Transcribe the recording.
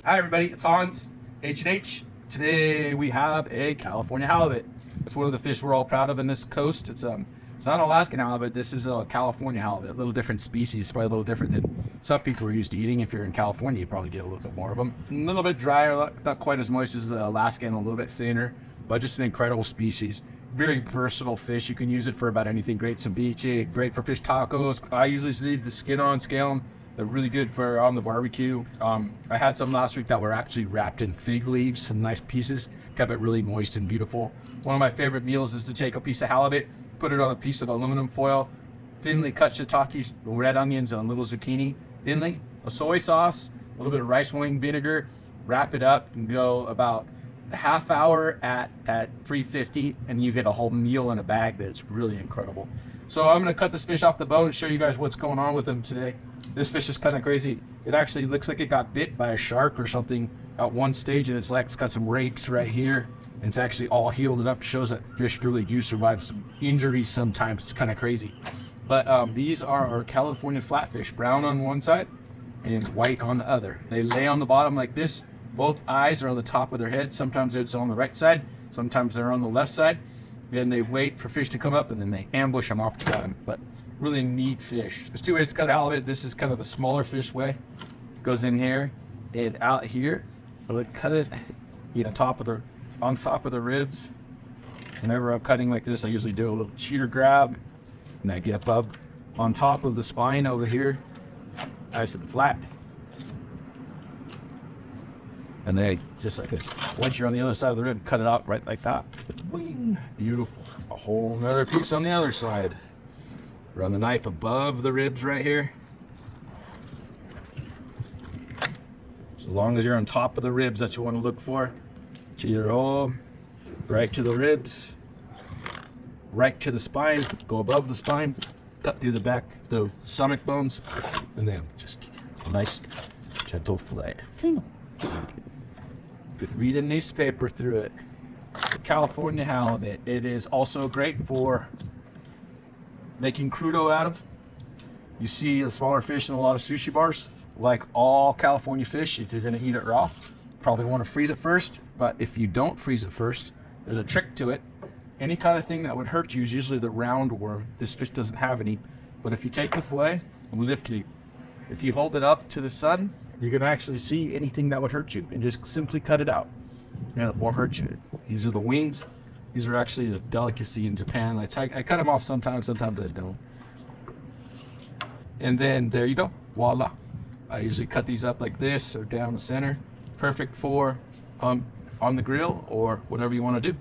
Hi everybody, it's Hans, H&H. Today we have a California halibut. It's one of the fish we're all proud of in this coast. It's not an Alaskan halibut, this is a California halibut. A little different species, probably a little different than some people are used to eating. If you're in California, you probably get a little bit more of them. A little bit drier, not quite as moist as the Alaskan, a little bit thinner, but just an incredible species. Very versatile fish. You can use it for about anything. Great ceviche, great for fish tacos. I usually leave the skin on, scale them. They're really good for on the barbecue. I had some last week that were actually wrapped in fig leaves, some nice pieces, kept it really moist and beautiful. One of my favorite meals is to take a piece of halibut, put it on a piece of aluminum foil, thinly cut shiitakes, red onions, and a little zucchini, thinly, a soy sauce, a little bit of rice wine vinegar, wrap it up and go about a half hour at 350, and you get a whole meal in a bag that's really incredible. So I'm gonna cut this fish off the bone and show you guys what's going on with him today. This fish is kind of crazy. It actually looks like it got bit by a shark or something at one stage, and its legs got some rakes right here. And it's actually all healed up. Shows that fish really do survive some injuries sometimes. It's kind of crazy. But these are our California flatfish, brown on one side and white on the other. They lay on the bottom like this. Both eyes are on the top of their head. Sometimes it's on the right side, sometimes they're on the left side. Then they wait for fish to come up and then they ambush them off the bottom. But really neat fish. There's two ways to cut halibut. This is kind of the smaller fish way. Goes in here and out here. I would cut it, on top of the ribs. Whenever I'm cutting like this, I usually do a little cheater grab, and I get up on top of the spine over here, nice and flat. And they just like once you're on the other side of the rib, cut it out right like that. Boing. Beautiful. A whole another piece on the other side. Run the knife above the ribs right here. As long as you're on top of the ribs, that you want to look for. Cheater roll, right to the ribs, right to the spine, go above the spine, cut through the back, the stomach bones, and then just a nice, gentle fillet. Could read a newspaper through it. California halibut. It is also great for making crudo out of. You see the smaller fish in a lot of sushi bars. Like all California fish, if you're gonna eat it raw, probably want to freeze it first. But if you don't freeze it first, there's a trick to it. Any kind of thing that would hurt you is usually the roundworm. This fish doesn't have any. But if you take the fillet and lift it, if you hold it up to the sun, you're gonna actually see anything that would hurt you and just simply cut it out. It won't hurt you. These are the wings. These are actually a delicacy in Japan. I cut them off sometimes I don't. And then there you go, voila. I usually cut these up like this or down the center. Perfect for on the grill or whatever you want to do.